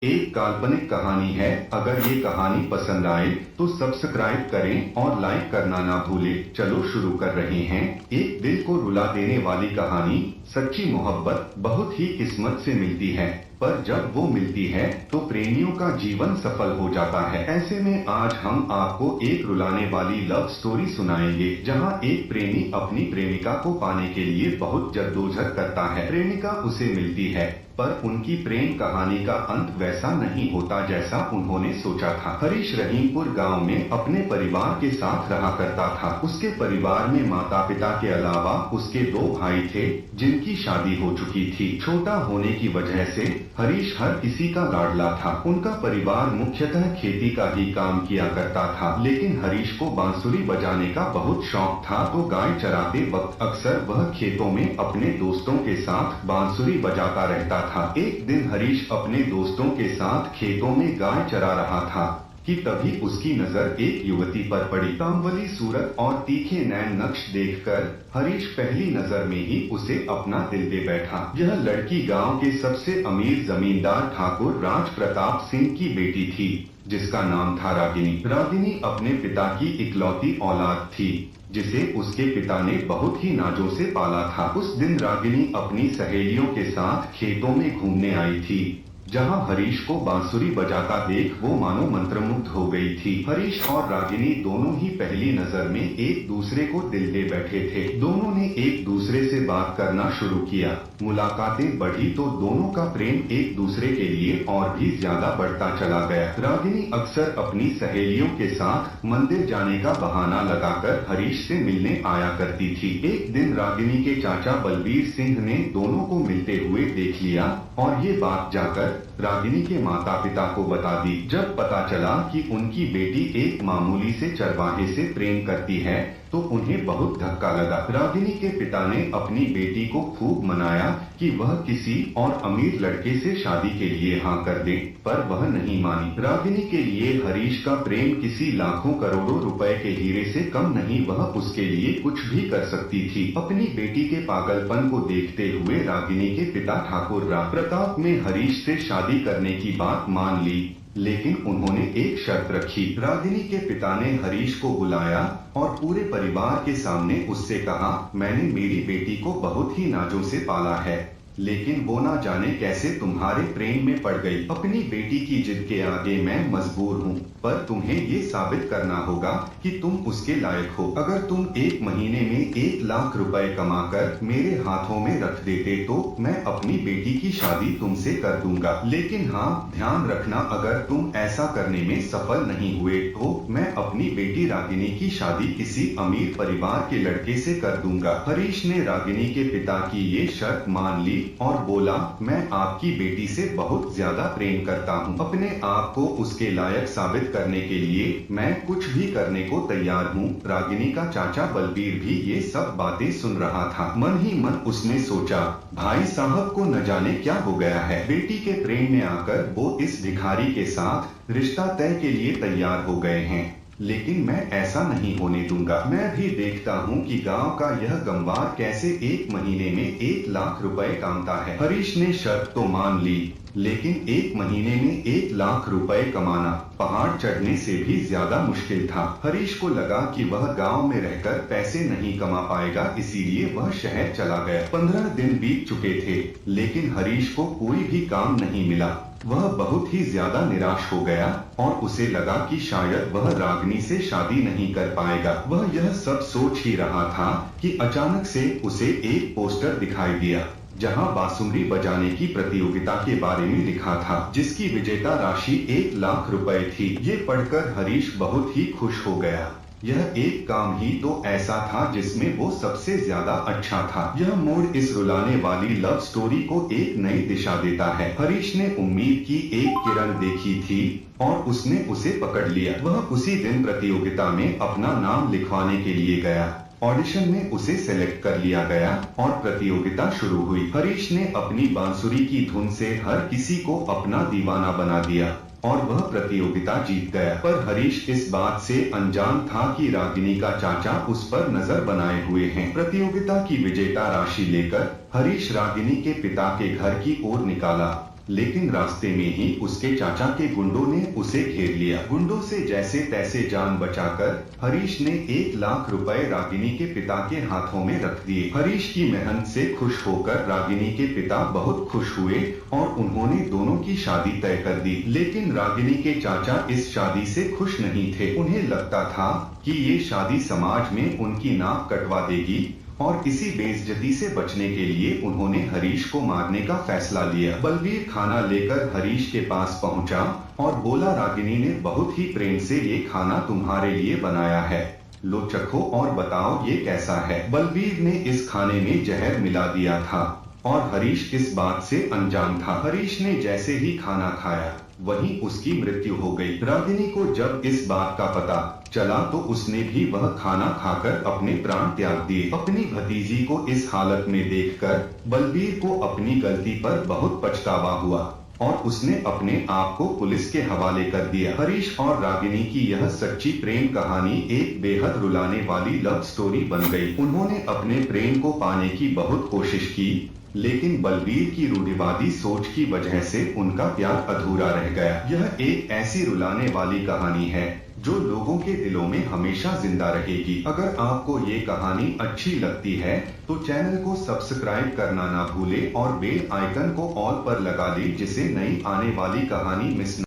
एक काल्पनिक कहानी है। अगर ये कहानी पसंद आए तो सब्सक्राइब करें और लाइक करना ना भूलें। चलो शुरू कर रहे हैं। एक दिल को रुला देने वाली कहानी। सच्ची मोहब्बत बहुत ही किस्मत से मिलती है, पर जब वो मिलती है तो प्रेमियों का जीवन सफल हो जाता है। ऐसे में आज हम आपको एक रुलाने वाली लव स्टोरी सुनाएंगे, जहां एक प्रेमी अपनी प्रेमिका को पाने के लिए बहुत जद्दोजहद करता है। प्रेमिका उसे मिलती है, पर उनकी प्रेम कहानी का अंत वैसा नहीं होता जैसा उन्होंने सोचा था। हरीश रहीमपुर गांव में अपने परिवार के साथ रहा करता था। उसके परिवार में माता पिता के अलावा उसके 2 भाई थे, जिनकी शादी हो चुकी थी। छोटा होने की वजह से हरीश हर किसी का लाडला था। उनका परिवार मुख्यतः खेती का ही काम किया करता था, लेकिन हरीश को बांसुरी बजाने का बहुत शौक था, तो गाय चराते वक्त अक्सर वह खेतों में अपने दोस्तों के साथ बांसुरी बजाता रहता था। एक दिन हरीश अपने दोस्तों के साथ खेतों में गाय चरा रहा था कि तभी उसकी नजर एक युवती पर पड़ी। कामवली सूरत और तीखे नैन नक्श देखकर हरीश पहली नजर में ही उसे अपना दिल दे बैठा। यह लड़की गांव के सबसे अमीर जमींदार ठाकुर राज प्रताप सिंह की बेटी थी, जिसका नाम था रागिनी। रागिनी अपने पिता की इकलौती औलाद थी, जिसे उसके पिता ने बहुत ही नाजों से पाला था। उस दिन रागिनी अपनी सहेलियों के साथ खेतों में घूमने आई थी, जहां हरीश को बांसुरी बजाता देख वो मानो मंत्रमुग्ध हो गई थी। हरीश और रागिनी दोनों ही पहली नजर में एक दूसरे को दिल दे बैठे थे। दोनों ने एक दूसरे से बात करना शुरू किया। मुलाकातें बढ़ी तो दोनों का प्रेम एक दूसरे के लिए और भी ज्यादा बढ़ता चला गया। रागिनी अक्सर अपनी सहेलियों के साथ मंदिर जाने का बहाना लगाकर हरीश से मिलने आया करती थी। एक दिन रागिनी के चाचा बलबीर सिंह ने दोनों को मिलते हुए देख लिया और ये बात जाकर रागिनी के माता पिता को बता दी। जब पता चला कि उनकी बेटी एक मामूली से चरवाहे से प्रेम करती है तो उन्हें बहुत धक्का लगा। रागिनी के पिता ने अपनी बेटी को खूब मनाया कि वह किसी और अमीर लड़के से शादी के लिए हाँ कर दे, पर वह नहीं मानी। रागिनी के लिए हरीश का प्रेम किसी लाखों करोड़ों रुपए के हीरे से कम नहीं। वह उसके लिए कुछ भी कर सकती थी। अपनी बेटी के पागलपन को देखते हुए रागिनी के पिता ठाकुर राज प्रताप ने हरीश से शादी करने की बात मान ली, लेकिन उन्होंने एक शर्त रखी। रागिनी के पिता ने हरीश को बुलाया और पूरे परिवार के सामने उससे कहा, मैंने मेरी बेटी को बहुत ही नाजों से पाला है, लेकिन वो ना जाने कैसे तुम्हारे प्रेम में पड़ गई। अपनी बेटी की जिद के आगे मैं मजबूर हूँ, पर तुम्हें ये साबित करना होगा कि तुम उसके लायक हो। अगर तुम 1 महीने में 1 लाख रुपए कमाकर मेरे हाथों में रख देते तो मैं अपनी बेटी की शादी तुमसे कर दूंगा। लेकिन हाँ, ध्यान रखना, अगर तुम ऐसा करने में सफल नहीं हुए तो मैं अपनी बेटी रागिनी की शादी किसी अमीर परिवार के लड़के से कर दूंगा। हरीश ने रागिनी के पिता की ये शर्त मान ली और बोला, मैं आपकी बेटी से बहुत ज्यादा प्रेम करता हूँ। अपने आप को उसके लायक साबित करने के लिए मैं कुछ भी करने को तैयार हूँ। रागिनी का चाचा बलबीर भी ये सब बातें सुन रहा था। मन ही मन उसने सोचा, भाई साहब को न जाने क्या हो गया है। बेटी के प्रेम में आकर वो इस भिखारी के साथ रिश्ता तय के लिए तैयार हो गए हैं, लेकिन मैं ऐसा नहीं होने दूंगा। मैं भी देखता हूँ कि गांव का यह गंवार कैसे 1 महीने में 1 लाख रुपए कामता है। हरीश ने शर्त तो मान ली, लेकिन 1 महीने में 1 लाख रुपए कमाना पहाड़ चढ़ने से भी ज्यादा मुश्किल था। हरीश को लगा कि वह गांव में रहकर पैसे नहीं कमा पाएगा, इसीलिए वह शहर चला गया। 15 दिन बीत चुके थे, लेकिन हरीश को कोई भी काम नहीं मिला। वह बहुत ही ज्यादा निराश हो गया और उसे लगा कि शायद वह रागिनी से शादी नहीं कर पाएगा। वह यह सब सोच ही रहा था कि अचानक से उसे एक पोस्टर दिखाई दिया, जहां बांसुरी बजाने की प्रतियोगिता के बारे में लिखा था, जिसकी विजेता राशि 1 लाख रुपए थी। ये पढ़कर हरीश बहुत ही खुश हो गया। यह एक काम ही तो ऐसा था जिसमें वो सबसे ज्यादा अच्छा था। यह मोड़ इस रुलाने वाली लव स्टोरी को एक नई दिशा देता है। हरीश ने उम्मीद की एक किरण देखी थी और उसने उसे पकड़ लिया। वह उसी दिन प्रतियोगिता में अपना नाम लिखवाने के लिए गया। ऑडिशन में उसे सेलेक्ट कर लिया गया और प्रतियोगिता शुरू हुई। हरीश ने अपनी बांसुरी की धुन से हर किसी को अपना दीवाना बना दिया और वह प्रतियोगिता जीत गया। पर हरीश इस बात से अनजान था कि रागिनी का चाचा उस पर नजर बनाए हुए हैं। प्रतियोगिता की विजेता राशि लेकर हरीश रागिनी के पिता के घर की ओर निकाला लेकिन रास्ते में ही उसके चाचा के गुंडों ने उसे घेर लिया। गुंडों से जैसे तैसे जान बचाकर हरीश ने 1 लाख रुपए रागिनी के पिता के हाथों में रख दिए। हरीश की मेहनत से खुश होकर रागिनी के पिता बहुत खुश हुए और उन्होंने दोनों की शादी तय कर दी। लेकिन रागिनी के चाचा इस शादी से खुश नहीं थे। उन्हें लगता था कि ये शादी समाज में उनकी नाक कटवा देगी और इसी बेइज्जती से बचने के लिए उन्होंने हरीश को मारने का फैसला लिया। बलवीर खाना लेकर हरीश के पास पहुंचा और बोला, रागिनी ने बहुत ही प्रेम से ये खाना तुम्हारे लिए बनाया है, लो चखो और बताओ ये कैसा है। बलवीर ने इस खाने में जहर मिला दिया था और हरीश इस बात से अनजान था। हरीश ने जैसे ही खाना खाया वहीं उसकी मृत्यु हो गई। रागिनी को जब इस बात का पता चला तो उसने भी वह खाना खाकर अपने प्राण त्याग दिए। अपनी भतीजी को इस हालत में देखकर बलवीर को अपनी गलती पर बहुत पछतावा हुआ और उसने अपने आप को पुलिस के हवाले कर दिया। हरीश और रागिनी की यह सच्ची प्रेम कहानी एक बेहद रुलाने वाली लव स्टोरी बन गई। उन्होंने अपने प्रेम को पाने की बहुत कोशिश की, लेकिन बलवीर की रूढ़िवादी सोच की वजह से उनका प्यार अधूरा रह गया। यह एक ऐसी रुलाने वाली कहानी है जो लोगों के दिलों में हमेशा जिंदा रहेगी। अगर आपको ये कहानी अच्छी लगती है तो चैनल को सब्सक्राइब करना ना भूले और बेल आइकन को ऑल पर लगा लें, जिससे नई आने वाली कहानी मिस